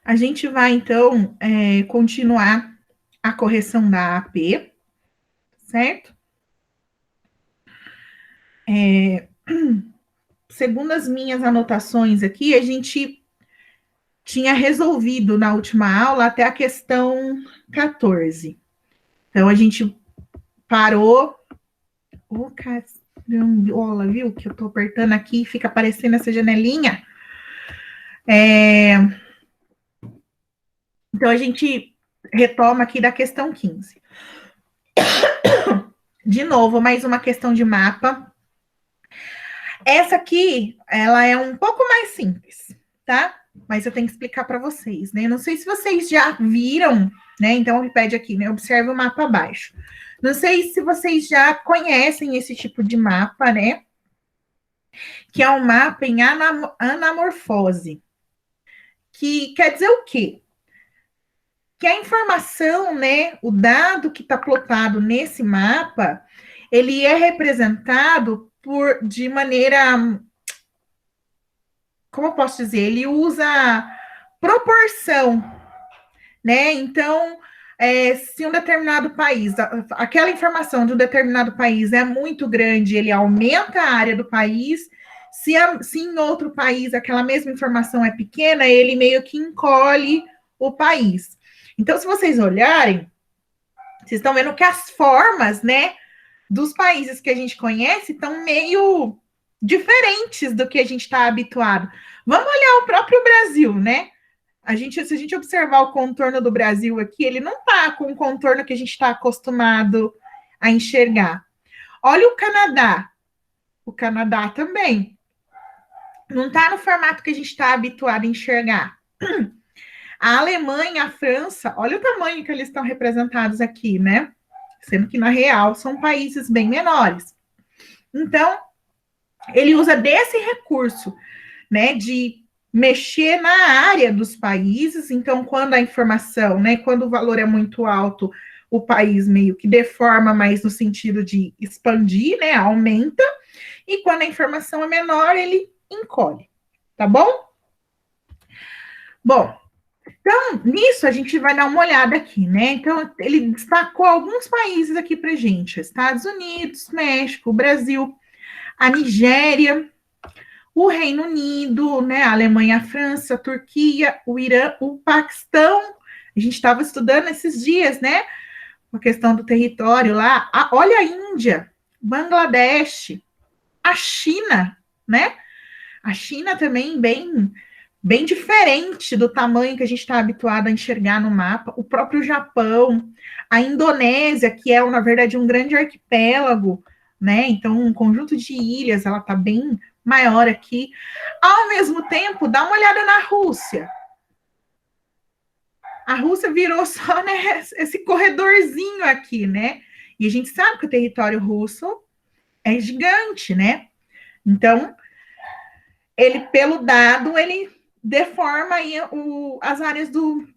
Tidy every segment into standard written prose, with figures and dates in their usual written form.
A gente vai, então, continuar a correção da AP, certo? Segundo as minhas anotações aqui, a gente tinha resolvido na última aula até a questão 14. Então, a gente parou. Ô, caramba, viu? Que eu tô apertando aqui e fica aparecendo essa janelinha. Então, a gente retoma aqui da questão 15. De novo, mais uma questão de mapa. Essa aqui, ela é um pouco mais simples, tá? Mas eu tenho que explicar para vocês, né? Não sei se vocês já viram, né? Então, ele pede aqui, né? Observe o mapa abaixo. Não sei se vocês já conhecem esse tipo de mapa, né? Que é um mapa em anamorfose. Que quer dizer o quê? Que a informação, né? O dado que está plotado nesse mapa, ele é representado de maneira, como eu posso dizer, ele usa proporção, né? Então, se um determinado país, aquela informação de um determinado país é muito grande, ele aumenta a área do país. Se em outro país aquela mesma informação é pequena, ele meio que encolhe o país. Então, se vocês olharem, vocês estão vendo que as formas, né, dos países que a gente conhece estão meio diferentes do que a gente está habituado. Vamos olhar o próprio Brasil, né? Se a gente observar o contorno do Brasil aqui, ele não está com o contorno que a gente está acostumado a enxergar. Olha o Canadá. O Canadá também. Não está no formato que a gente está habituado a enxergar. A Alemanha, a França, olha o tamanho que eles estão representados aqui, né? Sendo que, na real, são países bem menores. Então, ele usa desse recurso, né, de mexer na área dos países. Então, quando a informação, né, quando o valor é muito alto, o país meio que deforma mais no sentido de expandir, né, aumenta, e quando a informação é menor, ele encolhe, tá bom? Bom, então, nisso a gente vai dar uma olhada aqui, né? Então, ele destacou alguns países aqui pra gente: Estados Unidos, México, Brasil, a Nigéria, o Reino Unido, né, a Alemanha, a França, a Turquia, o Irã, o Paquistão. A gente estava estudando esses dias, né? A questão do território lá. Olha a Índia, Bangladesh, a China, né? A China também bem diferente do tamanho que a gente está habituado a enxergar no mapa. O próprio Japão, a Indonésia, que é, na verdade, um grande arquipélago, né? Então, um conjunto de ilhas, ela está bem maior aqui. Ao mesmo tempo, dá uma olhada na Rússia. A Rússia virou só, né, esse corredorzinho aqui, né? E a gente sabe que o território russo é gigante, né? Então, ele, pelo dado, ele deforma aí as áreas do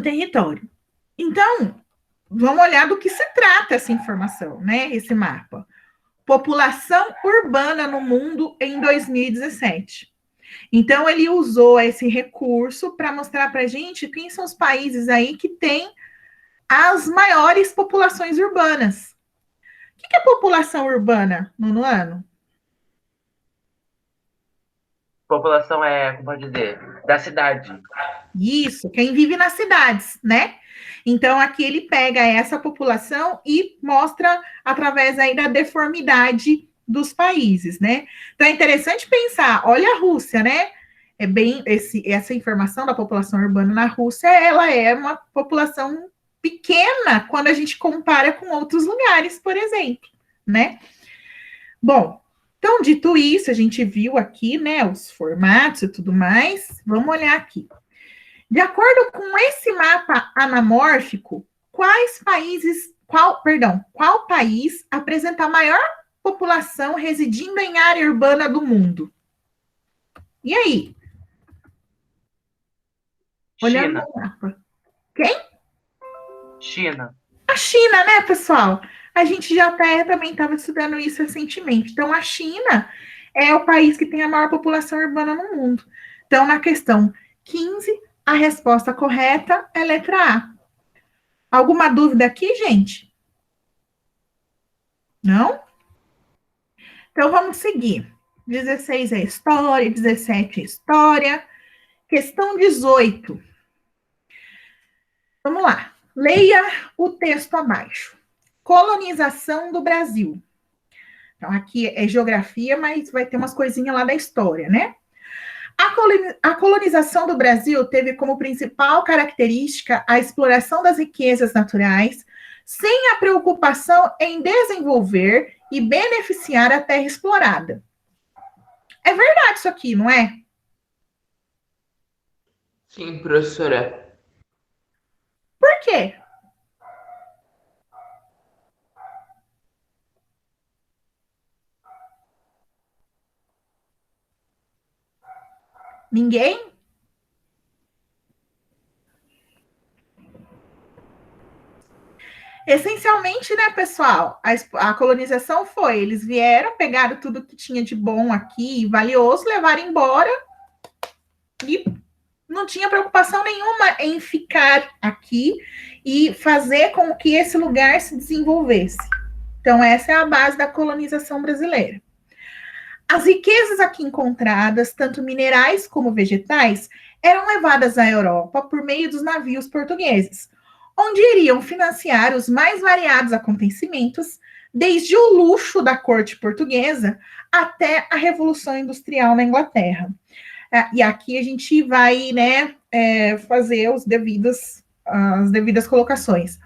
território. Então, vamos olhar do que se trata essa informação, né? Esse mapa. População urbana no mundo em 2017. Então, ele usou esse recurso para mostrar para a gente quem são os países aí que têm as maiores populações urbanas. O que é população urbana, no ano? População é, como pode dizer, da cidade. Isso, quem vive nas cidades, né? Então, aqui ele pega essa população e mostra através aí da deformidade dos países, né? Então, é interessante pensar, olha a Rússia, né? Essa informação da população urbana na Rússia, ela é uma população pequena quando a gente compara com outros lugares, por exemplo, né? Bom, então, dito isso, a gente viu aqui, né, os formatos e tudo mais. Vamos olhar aqui. De acordo com esse mapa anamórfico, qual país apresenta a maior população residindo em área urbana do mundo? E aí? Olhando China. no mapa. Quem? China. A China, né, pessoal? A gente já também estava estudando isso recentemente. Então, a China é o país que tem a maior população urbana no mundo. Então, na questão 15, A resposta correta é letra A. Alguma dúvida aqui, gente? Não? Então vamos seguir. 16 é história, 17 é história. Questão 18. Vamos lá. Leia o texto abaixo. Colonização do Brasil. Então, aqui é geografia, mas vai ter umas coisinhas lá da história, né? A colonização do Brasil teve como principal característica a exploração das riquezas naturais, sem a preocupação em desenvolver e beneficiar a terra explorada. É verdade isso aqui, não é? Sim, professora. Por quê? Ninguém? Essencialmente, né, pessoal, a colonização foi, eles vieram, pegaram tudo que tinha de bom aqui, valioso, levaram embora e não tinha preocupação nenhuma em ficar aqui e fazer com que esse lugar se desenvolvesse. Então, essa é a base da colonização brasileira. As riquezas aqui encontradas, tanto minerais como vegetais, eram levadas à Europa por meio dos navios portugueses, onde iriam financiar os mais variados acontecimentos, desde o luxo da corte portuguesa até a Revolução Industrial na Inglaterra. E aqui a gente vai, né, fazer as devidas colocações.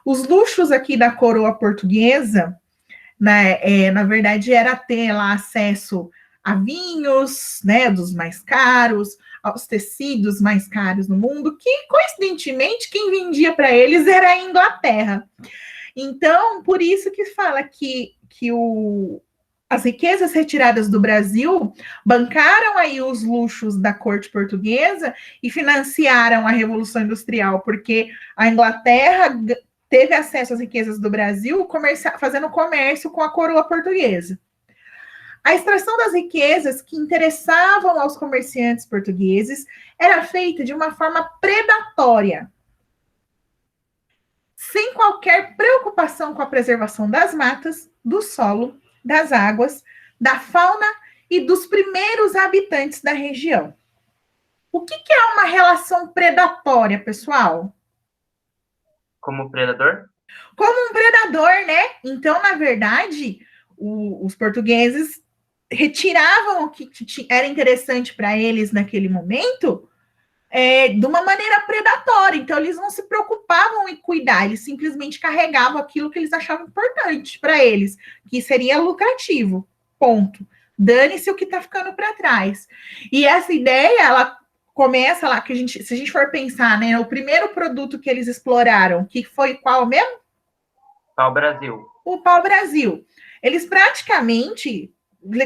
Os luxos aqui da coroa portuguesa, né, na verdade, era ter lá acesso a vinhos, né, dos mais caros, aos tecidos mais caros no mundo, que, coincidentemente, quem vendia para eles era a Inglaterra. Então, por isso que fala que as riquezas retiradas do Brasil bancaram aí os luxos da corte portuguesa e financiaram a Revolução Industrial, porque a Inglaterra teve acesso às riquezas do Brasil fazendo comércio com a coroa portuguesa. A extração das riquezas que interessavam aos comerciantes portugueses era feita de uma forma predatória, sem qualquer preocupação com a preservação das matas, do solo, das águas, da fauna e dos primeiros habitantes da região. O que é uma relação predatória, pessoal? Como predador? Como um predador, né? Então, na verdade, os portugueses retiravam o que era interessante para eles naquele momento de uma maneira predatória. Então, eles não se preocupavam em cuidar, eles simplesmente carregavam aquilo que eles achavam importante para eles, que seria lucrativo. Ponto. Dane-se o que está ficando para trás. E essa ideia, ela começa lá, se a gente for pensar, né, o primeiro produto que eles exploraram, que foi qual mesmo? Pau-brasil. O pau-brasil. Eles praticamente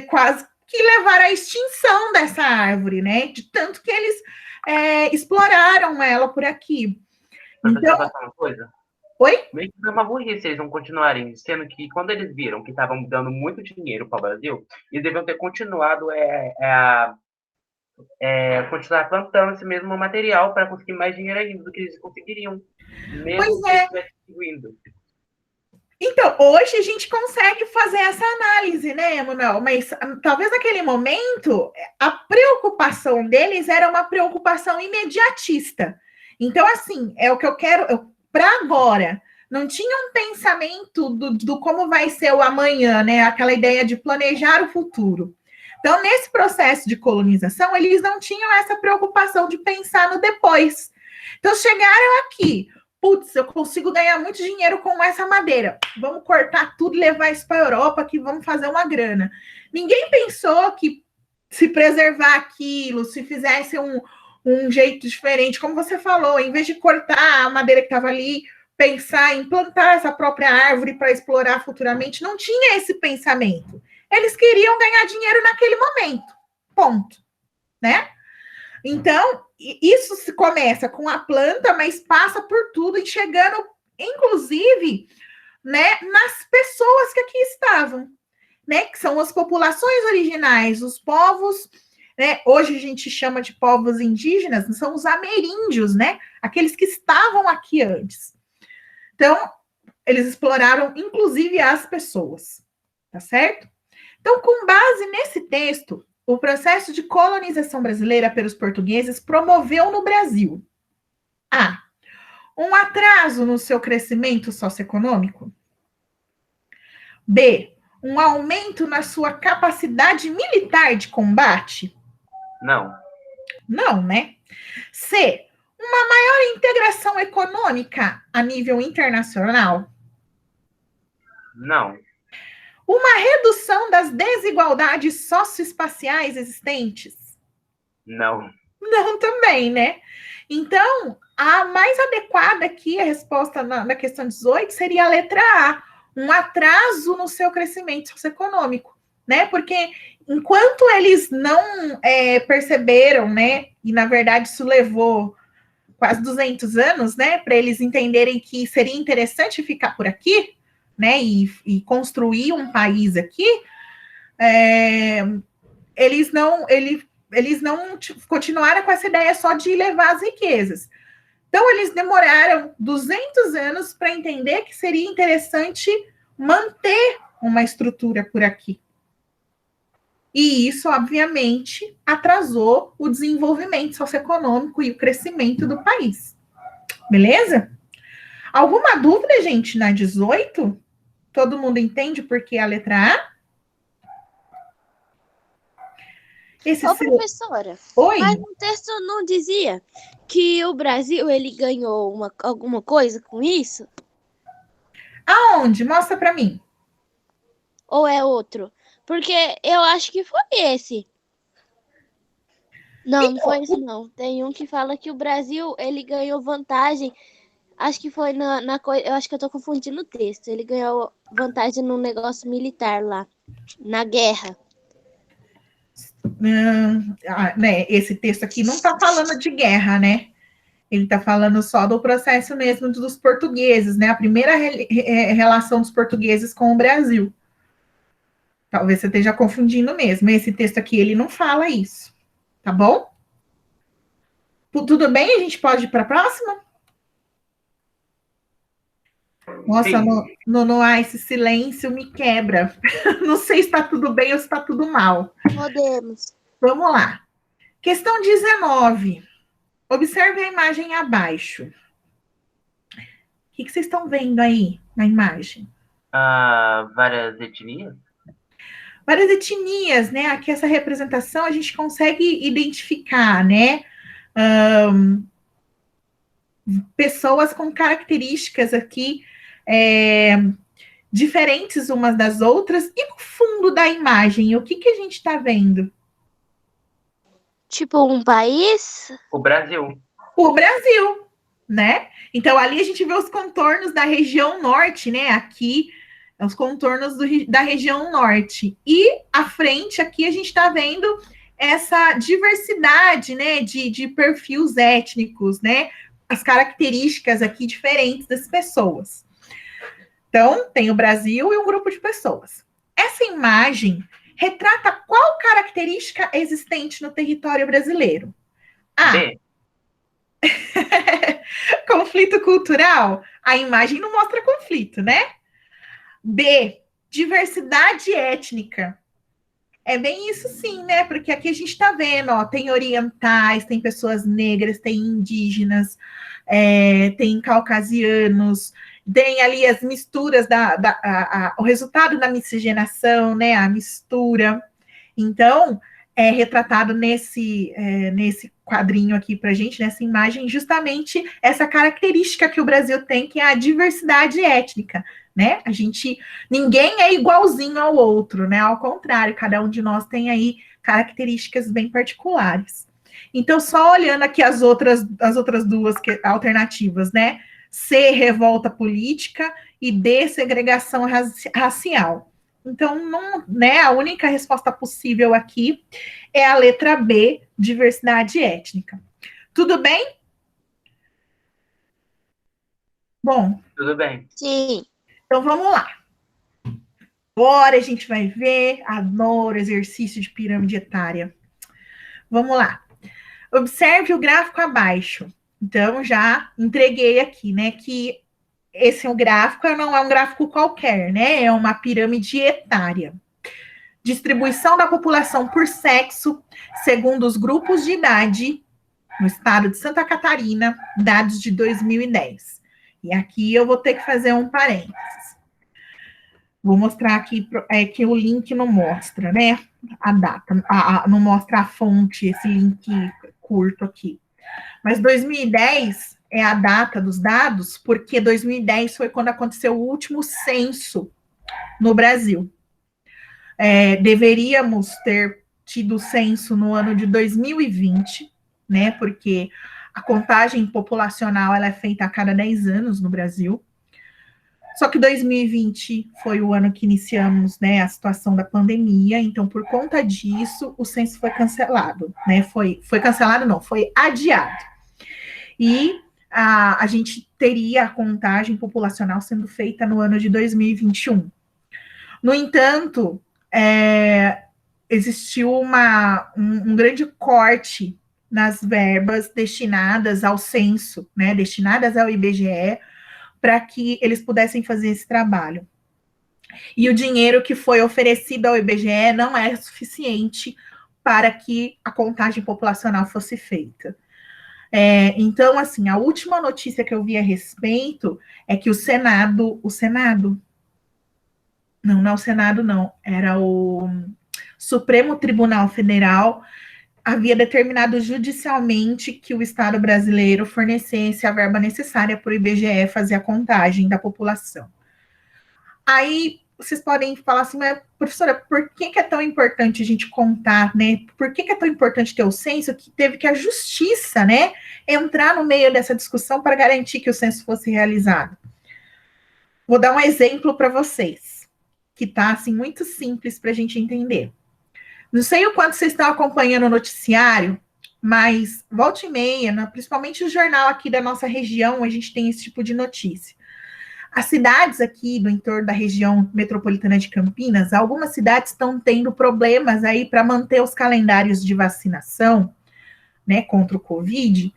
quase que levaram à extinção dessa árvore, né? De tanto que eles exploraram ela por aqui. Então, uma coisa? Oi? Meio que foi uma burrice eles não continuarem, sendo que quando eles viram que estavam dando muito dinheiro para o Brasil, eles deviam ter continuado continuar plantando esse mesmo material para conseguir mais dinheiro ainda do que eles conseguiriam, mesmo que estivesse distribuindo. Então, hoje a gente consegue fazer essa análise, né, Emanuel? Mas talvez naquele momento a preocupação deles era uma preocupação imediatista. Então, assim, é o que eu quero para agora. Não tinha um pensamento do como vai ser o amanhã, né? Aquela ideia de planejar o futuro. Então, nesse processo de colonização, eles não tinham essa preocupação de pensar no depois. Então, chegaram aqui. Putz, eu consigo ganhar muito dinheiro com essa madeira. Vamos cortar tudo e levar isso para a Europa, que vamos fazer uma grana. Ninguém pensou que se preservar aquilo, se fizesse um jeito diferente, como você falou, em vez de cortar a madeira que estava ali, pensar em plantar essa própria árvore para explorar futuramente, não tinha esse pensamento. Eles queriam ganhar dinheiro naquele momento. Ponto. Né? Então, isso se começa com a planta, mas passa por tudo e chegando, inclusive, né, nas pessoas que aqui estavam, né, que são as populações originais, os povos né? Hoje a gente chama de povos indígenas, são os ameríndios, né? Aqueles que estavam aqui antes. Então, eles exploraram, inclusive, as pessoas, tá certo? Então, com base nesse texto, o processo de colonização brasileira pelos portugueses promoveu no Brasil A. Um atraso no seu crescimento socioeconômico. B. Um aumento na sua capacidade militar de combate. Não. Não, né? C. Uma maior integração econômica a nível internacional. Não. Uma redução das desigualdades socioespaciais existentes. Não. Não, também, né? Então, a mais adequada aqui, a resposta na questão 18, seria a letra A, um atraso no seu crescimento socioeconômico, né? Porque enquanto eles não perceberam, né? E na verdade isso levou quase 200 anos, né? Para eles entenderem que seria interessante ficar por aqui, né? E construir um país aqui, eles não continuaram com essa ideia só de levar as riquezas. Então, eles demoraram 200 anos para entender que seria interessante manter uma estrutura por aqui. E isso, obviamente, atrasou o desenvolvimento socioeconômico e o crescimento do país. Beleza? Alguma dúvida, gente, na 18? Todo mundo entende por que a letra A? Professora, Oi? mas no texto não dizia que o Brasil ele ganhou alguma coisa com isso? Aonde? Mostra para mim. Ou é outro? Porque eu acho que foi esse. Não, não foi esse não. Tem um que fala que o Brasil ele ganhou vantagem. Acho que foi na coisa. Eu acho que eu tô confundindo o texto. Ele ganhou vantagem no negócio militar lá, na guerra. Né, esse texto aqui não está falando de guerra, né? Ele está falando só do processo mesmo dos portugueses, né? A primeira relação dos portugueses com o Brasil. Talvez você esteja confundindo mesmo. Esse texto aqui, ele não fala isso. Tá bom? Tudo bem? A gente pode ir para a próxima? Nossa, esse silêncio me quebra. Não sei se está tudo bem ou se está tudo mal. Podemos. Vamos lá. Questão 19. Observe a imagem abaixo. O que vocês estão vendo aí na imagem? Várias etnias? Várias etnias, né? Aqui essa representação a gente consegue identificar, né? Pessoas com características aqui diferentes umas das outras. E no fundo da imagem, o que a gente está vendo? Tipo um país? O Brasil. O Brasil, né? Então, ali a gente vê os contornos da região norte, né? Aqui, os contornos da região norte. E à frente, aqui, a gente está vendo essa diversidade, né? De perfis étnicos, né? As características aqui diferentes das pessoas. Então, tem o Brasil e um grupo de pessoas. Essa imagem retrata qual característica existente no território brasileiro? B. Conflito cultural? A imagem não mostra conflito, né? B. Diversidade étnica. É bem isso sim, né? Porque aqui a gente está vendo, ó, tem orientais, tem pessoas negras, tem indígenas, tem caucasianos, tem ali as misturas, o resultado da miscigenação, né? A mistura. Então, é retratado nesse quadrinho aqui para a gente, nessa imagem, justamente essa característica que o Brasil tem, que é a diversidade étnica, né? Ninguém é igualzinho ao outro, né? Ao contrário, cada um de nós tem aí características bem particulares. Então, só olhando aqui as outras duas alternativas, né? C, revolta política, e D, segregação racial. Então, não, né, a única resposta possível aqui é a letra B, diversidade étnica. Tudo bem? Bom. Tudo bem. Sim. Então, vamos lá. Agora a gente vai ver o exercício de pirâmide etária. Vamos lá. Observe o gráfico abaixo. Então, já entreguei aqui, né, que esse é um gráfico, não é um gráfico qualquer, né? É uma pirâmide etária. Distribuição da população por sexo, segundo os grupos de idade, no estado de Santa Catarina, dados de 2010. E aqui eu vou ter que fazer um parênteses. Vou mostrar aqui que o link não mostra, né? A data, não mostra a fonte, esse link curto aqui. Mas 2010 é a data dos dados, porque 2010 foi quando aconteceu o último censo no Brasil. Deveríamos ter tido censo no ano de 2020, né? Porque a contagem populacional ela é feita a cada 10 anos no Brasil. Só que 2020 foi o ano que iniciamos, né, a situação da pandemia, então por conta disso o censo foi cancelado, né? Foi cancelado, não, foi adiado. E a gente teria a contagem populacional sendo feita no ano de 2021. No entanto, existiu um grande corte nas verbas destinadas ao censo, né, destinadas ao IBGE, para que eles pudessem fazer esse trabalho. E o dinheiro que foi oferecido ao IBGE não é suficiente para que a contagem populacional fosse feita. Então, assim, a última notícia que eu vi a respeito é que o Senado, não é o Senado, não, era o Supremo Tribunal Federal, havia determinado judicialmente que o Estado brasileiro fornecesse a verba necessária para o IBGE fazer a contagem da população. Aí vocês podem falar assim, mas professora, por que é tão importante a gente contar, né? Por que é tão importante ter o censo que teve que a justiça, né, entrar no meio dessa discussão para garantir que o censo fosse realizado? Vou dar um exemplo para vocês, que está assim muito simples para a gente entender. Não sei o quanto vocês estão acompanhando o noticiário, mas volta e meia, principalmente o jornal aqui da nossa região, a gente tem esse tipo de notícia. As cidades aqui do entorno da região metropolitana de Campinas, algumas cidades estão tendo problemas aí para manter os calendários de vacinação, né, contra o Covid,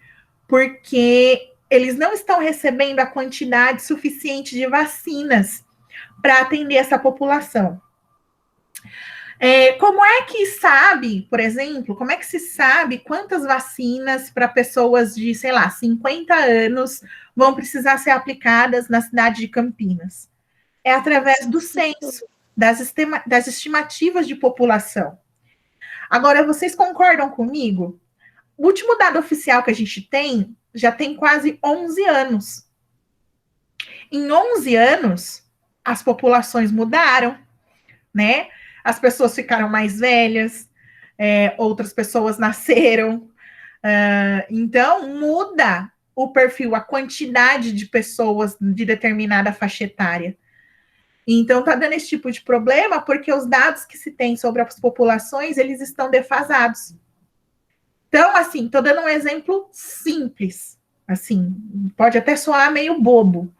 porque eles não estão recebendo a quantidade suficiente de vacinas para atender essa população. Como é que sabe, por exemplo, como é que se sabe quantas vacinas para pessoas de, sei lá, 50 anos vão precisar ser aplicadas na cidade de Campinas? É através do censo, das estimativas de população. Agora, vocês concordam comigo? O último dado oficial que a gente tem já tem quase 11 anos. Em 11 anos, as populações mudaram, né? As pessoas ficaram mais velhas, outras pessoas nasceram. Então, muda o perfil, a quantidade de pessoas de determinada faixa etária. Então, está dando esse tipo de problema porque os dados que se tem sobre as populações, eles estão defasados. Então, assim, estou dando um exemplo simples. Assim, pode até soar meio bobo,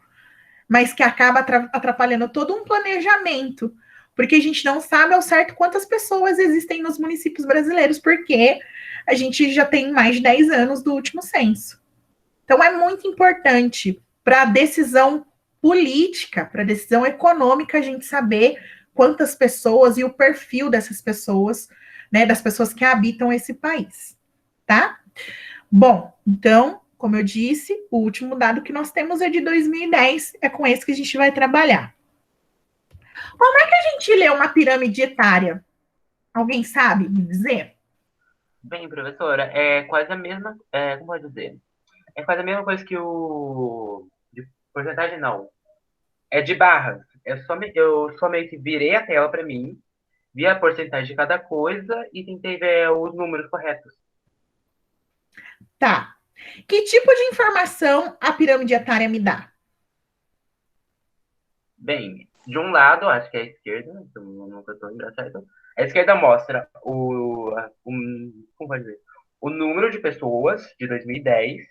mas que acaba atrapalhando todo um planejamento, porque a gente não sabe ao certo quantas pessoas existem nos municípios brasileiros, porque a gente já tem mais de 10 anos do último censo. Então, é muito importante para a decisão política, para a decisão econômica, a gente saber quantas pessoas e o perfil dessas pessoas, né, das pessoas que habitam esse país, tá? Bom, então, como eu disse, o último dado que nós temos é de 2010, é com esse que a gente vai trabalhar. Como é que a gente lê uma pirâmide etária? Alguém sabe me dizer? Bem, professora, é quase a mesma, como pode dizer? É quase a mesma coisa que o de porcentagem, não. É de barras. Eu só meio que virei a tela para mim, vi a porcentagem de cada coisa e tentei ver os números corretos. Tá. Que tipo de informação a pirâmide etária me dá? Bem, de um lado, acho que é a esquerda, eu nunca estou engraçado. A esquerda mostra como pode dizer? O número de pessoas de 2010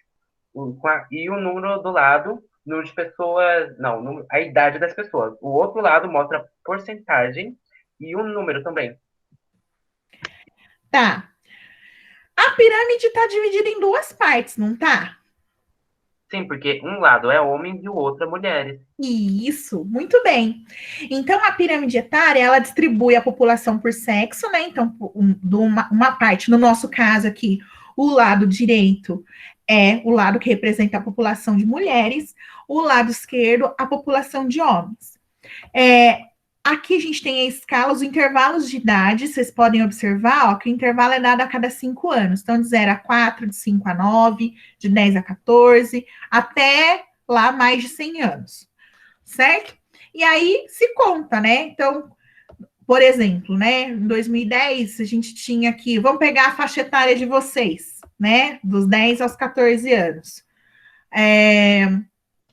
e o número do lado, número de pessoas, não, a idade das pessoas. O outro lado mostra porcentagem e um número também. Tá. A pirâmide está dividida em duas partes, não tá? Sim, porque um lado é homens e o outro é mulheres. Isso, muito bem. Então, a pirâmide etária, ela distribui a população por sexo, né? Então, uma parte, no nosso caso aqui, o lado direito é o lado que representa a população de mulheres, o lado esquerdo, a população de homens. Aqui a gente tem a escala, os intervalos de idade, vocês podem observar, ó, que o intervalo é dado a cada 5 anos. Então, de 0 a 4, de 5 a 9, de 10 a 14, até lá mais de 100 anos, certo? E aí se conta, né? Então, por exemplo, né, em 2010, a gente tinha aqui, vamos pegar a faixa etária de vocês, né, dos 10 aos 14 anos.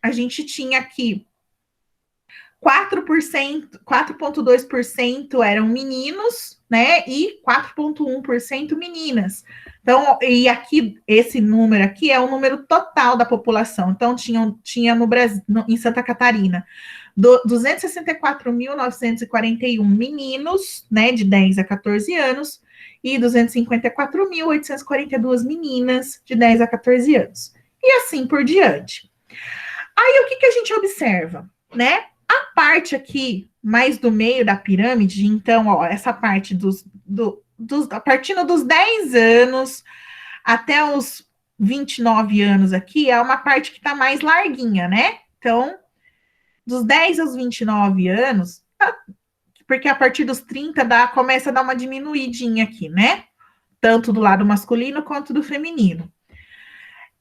A gente tinha aqui 4,2% eram meninos, né? E 4,1% meninas. Então, e aqui, esse número aqui é o número total da população. Então, tinha no Brasil, em Santa Catarina, 264.941 meninos, né, de 10 a 14 anos, e 254.842 meninas de 10 a 14 anos. E assim por diante. Aí, o que a gente observa, né? A parte aqui, mais do meio da pirâmide, então, ó, essa parte partindo dos 10 anos até os 29 anos aqui, é uma parte que está mais larguinha, né? Então, dos 10 aos 29 anos, porque a partir dos 30 começa a dar uma diminuidinha aqui, né? Tanto do lado masculino quanto do feminino.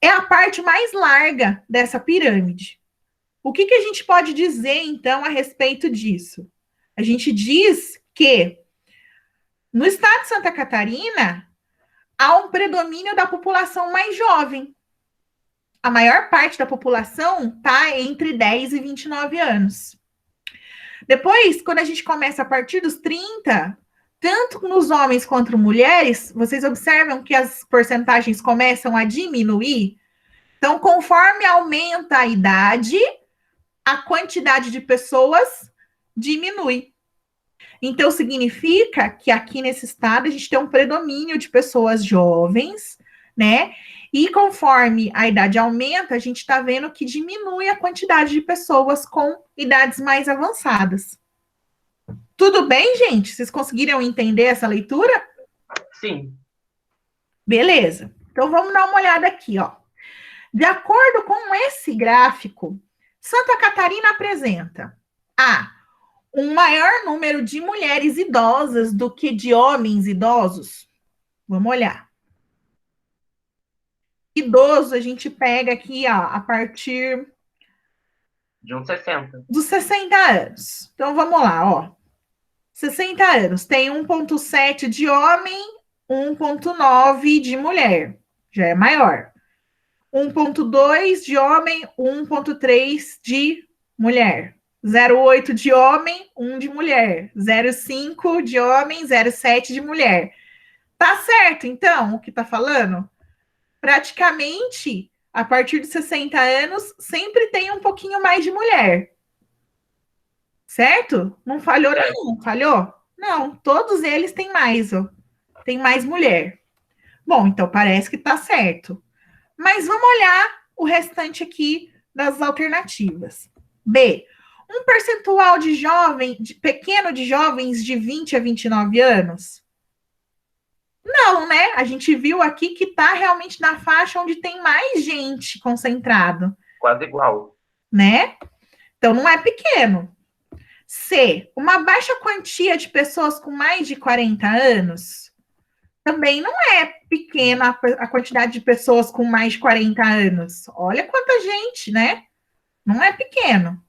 É a parte mais larga dessa pirâmide. O que a gente pode dizer, então, a respeito disso? A gente diz que no estado de Santa Catarina há um predomínio da população mais jovem. A maior parte da população está entre 10 e 29 anos. Depois, quando a gente começa a partir dos 30, tanto nos homens quanto mulheres, vocês observam que as porcentagens começam a diminuir? Então, conforme aumenta a idade, a quantidade de pessoas diminui. Então, significa que aqui nesse estado a gente tem um predomínio de pessoas jovens, né? E conforme a idade aumenta, a gente está vendo que diminui a quantidade de pessoas com idades mais avançadas. Tudo bem, gente? Vocês conseguiram entender essa leitura? Sim. Beleza. Então, vamos dar uma olhada aqui, ó. De acordo com esse gráfico, Santa Catarina apresenta um maior número de mulheres idosas do que de homens idosos. Vamos olhar. Idoso, a gente pega aqui, ó, a partir de uns 60. Dos 60 anos. Então, vamos lá, ó. 60 anos. Tem 1,7 de homem, 1,9 de mulher. Já é maior. 1,2 de homem, 1,3 de mulher. 0,8 de homem, 1 de mulher. 0,5 de homem, 0,7 de mulher. Tá certo, então, o que tá falando? Praticamente, a partir de 60 anos, sempre tem um pouquinho mais de mulher. Certo? Não falhou nenhum, falhou? Não, todos eles têm mais, ó. Tem mais mulher. Bom, então parece que tá certo. Mas vamos olhar o restante aqui das alternativas. B. Um percentual pequeno de jovens de 20 a 29 anos? Não, né? A gente viu aqui que está realmente na faixa onde tem mais gente concentrado. Quase igual. Né? Então não é pequeno. C. Uma baixa quantia de pessoas com mais de 40 anos? Também não é pequena a quantidade de pessoas com mais de 40 anos. Olha quanta gente, né? Não é pequeno.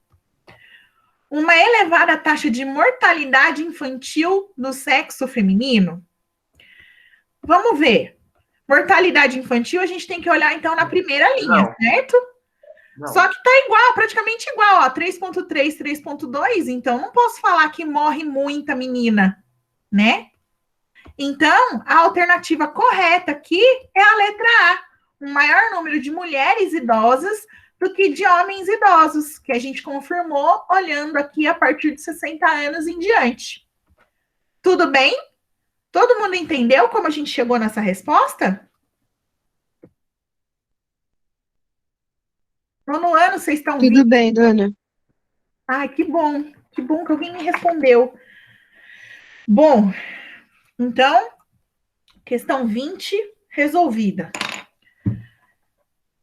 Uma elevada taxa de mortalidade infantil no sexo feminino? Vamos ver. Mortalidade infantil, a gente tem que olhar, então, na primeira linha, Não. Certo? Não. Só que tá igual, praticamente igual, ó, 3,3, 3,2, então não posso falar que morre muita menina, né? Então, a alternativa correta aqui é a letra A, um maior número de mulheres idosas do que de homens idosos, que a gente confirmou olhando aqui a partir de 60 anos em diante. Tudo bem? Todo mundo entendeu como a gente chegou nessa resposta? No ano vocês estão Tudo vindo. bem, dona. Ai, que bom. Que bom que alguém me respondeu. Bom, então, questão 20 resolvida.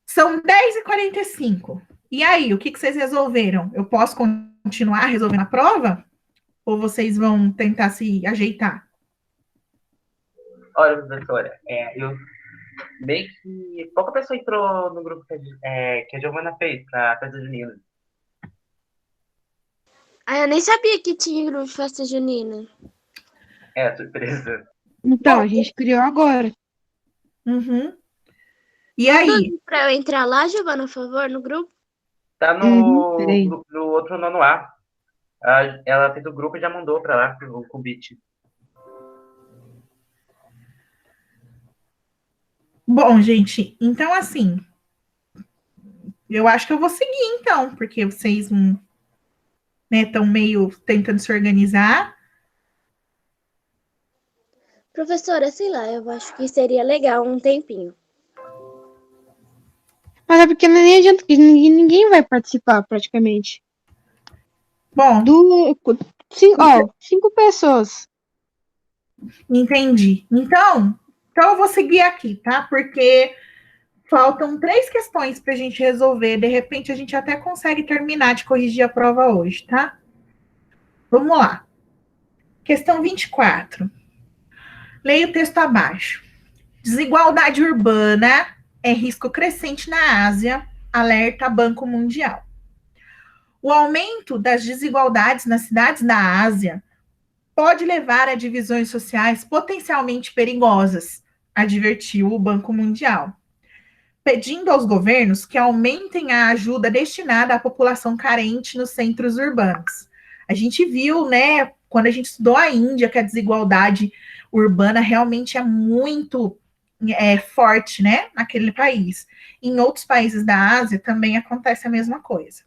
São 10h45. E aí, o que vocês resolveram? Eu posso continuar resolvendo a prova? Ou vocês vão tentar se ajeitar? Olha, professora, eu meio que pouca pessoa entrou no grupo que a Giovana fez pra festa junina. Ah, eu nem sabia que tinha grupo de festa junina. É, surpresa. Então, Bom, a gente criou agora. Uhum. E Manda o aí? link pra eu entrar lá, Giovana, por favor, no grupo. Tá Peraí. no outro nono A. Ela fez o grupo e já mandou pra lá o convite. Bom, gente, então assim, eu acho que eu vou seguir então, porque vocês estão meio tentando se organizar. Professora, sei lá, eu acho que seria legal um tempinho. Mas é porque nem adianta, que ninguém vai participar praticamente. Bom, Cinco pessoas. entendi. Então eu vou seguir aqui, tá? Porque faltam 3 questões para a gente resolver. De repente, a gente até consegue terminar de corrigir a prova hoje, tá? Vamos lá. Questão 24. Leia o texto abaixo. Desigualdade urbana é risco crescente na Ásia, alerta Banco Mundial. O aumento das desigualdades nas cidades da Ásia pode levar a divisões sociais potencialmente perigosas, advertiu o Banco Mundial, pedindo aos governos que aumentem a ajuda destinada à população carente nos centros urbanos. A gente viu, né, quando a gente estudou a Índia, que a desigualdade urbana realmente é muito forte, né, naquele país. Em outros países da Ásia também acontece a mesma coisa.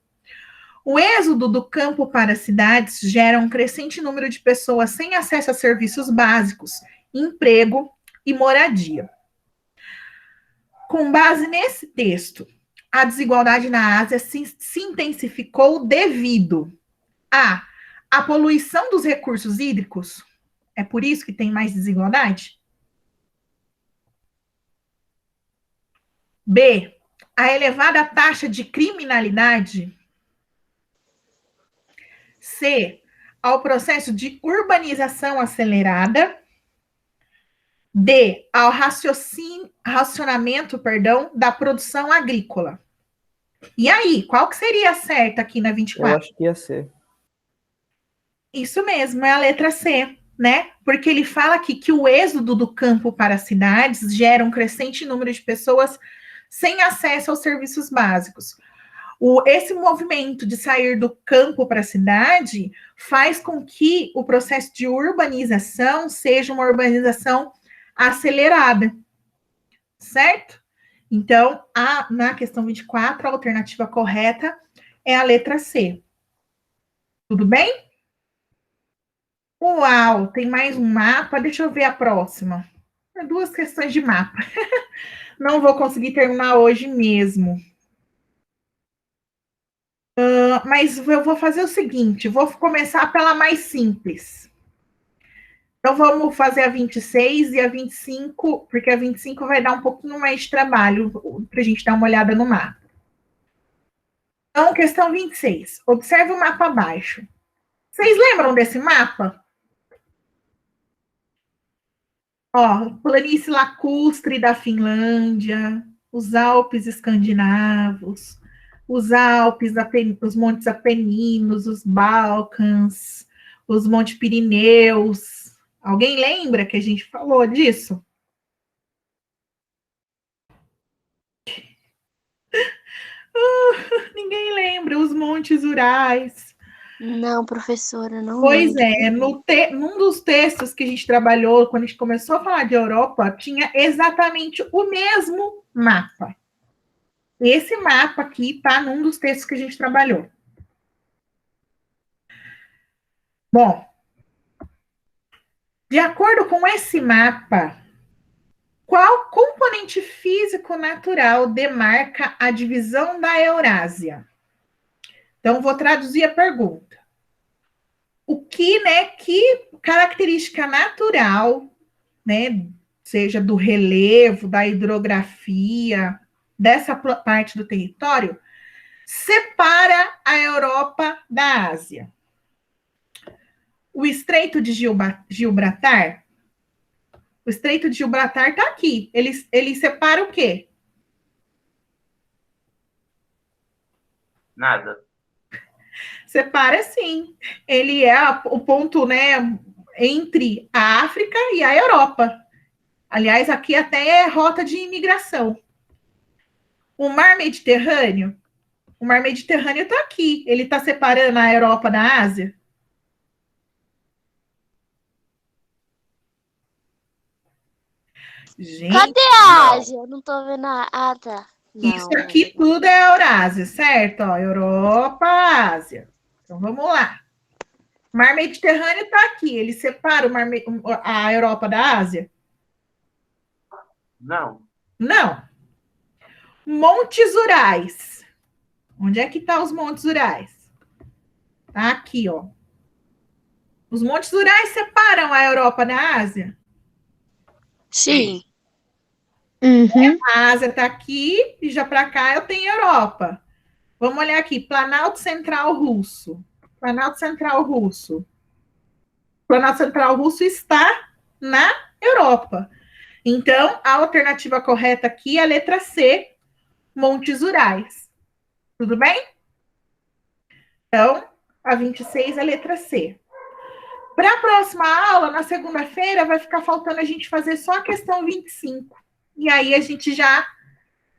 O êxodo do campo para as cidades gera um crescente número de pessoas sem acesso a serviços básicos, emprego e moradia. Com base nesse texto, a desigualdade na Ásia se intensificou devido a poluição dos recursos hídricos. É por isso que tem mais desigualdade? B, a elevada taxa de criminalidade. C, ao processo de urbanização acelerada. D, ao racionamento, da produção agrícola. E aí, qual que seria a certa aqui na 24? Eu acho que ia ser. Isso mesmo, é a letra C, né? Porque ele fala aqui que o êxodo do campo para as cidades gera um crescente número de pessoas sem acesso aos serviços básicos. Esse movimento de sair do campo para a cidade faz com que o processo de urbanização seja uma urbanização acelerada, certo? Então, na questão 24, a alternativa correta é a letra C. Tudo bem? Uau, tem mais um mapa. Deixa eu ver a próxima. 2 questões de mapa. Não vou conseguir terminar hoje mesmo. Mas eu vou fazer o seguinte, vou começar pela mais simples. Então, vamos fazer a 26 e a 25, porque a 25 vai dar um pouquinho mais de trabalho para a gente dar uma olhada no mapa. Então, questão 26. Observe o mapa abaixo. Vocês lembram desse mapa? Ó, planície lacustre da Finlândia, os Alpes escandinavos, os Alpes, os Montes Apeninos, os Balcãs, os Montes Pirineus. Alguém lembra que a gente falou disso? Ninguém lembra, os Montes Urais. Não, professora, não Pois lembro. num dos textos que a gente trabalhou, quando a gente começou a falar de Europa, tinha exatamente o mesmo mapa. Esse mapa aqui está num dos textos que a gente trabalhou. Bom, De acordo com esse mapa, qual componente físico natural demarca a divisão da Eurásia? Então, vou traduzir a pergunta. O que, né, que característica natural, né, seja do relevo, da hidrografia, dessa parte do território, separa a Europa da Ásia? O Estreito de Gibraltar? O Estreito de Gibraltar está aqui. Ele separa o quê? Nada. Separa sim. Ele é o ponto, né, entre a África e a Europa. Aliás, aqui até é rota de imigração. O Mar Mediterrâneo? O Mar Mediterrâneo está aqui. Ele está separando a Europa da Ásia? Gente, Cadê a Ásia? Eu não tô vendo a. Ah, tá. isso Não. aqui tudo é Eurásia, certo? Ó, Europa, Ásia. Então vamos lá. O Mar Mediterrâneo está aqui. Ele separa a Europa da Ásia? Não. Não. Montes Urais. Onde é que estão os Montes Urais? Tá aqui, ó. Os Montes Urais separam a Europa da Ásia? Sim. Uhum. A Ásia está aqui e já para cá eu tenho Europa. Vamos olhar aqui, Planalto Central Russo. Planalto Central Russo. Planalto Central Russo está na Europa. Então, a alternativa correta aqui é a letra C, Montes Urais. Tudo bem? Então, a 26 é a letra C. Para a próxima aula, na segunda-feira, vai ficar faltando a gente fazer só a questão 25. E aí a gente já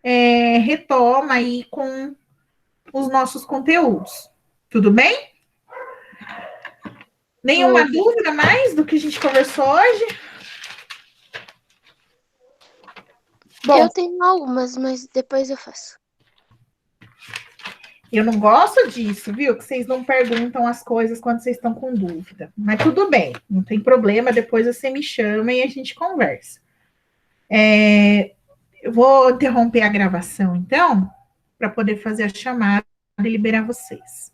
retoma aí com os nossos conteúdos. Tudo bem? Nenhuma dúvida mais do que a gente conversou hoje? Bom, Eu tenho algumas, mas depois eu faço. eu não gosto disso, viu? Que vocês não perguntam as coisas quando vocês estão com dúvida. Mas tudo bem, não tem problema. Depois você me chama e a gente conversa. Eu vou interromper a gravação, então, para poder fazer a chamada e liberar vocês.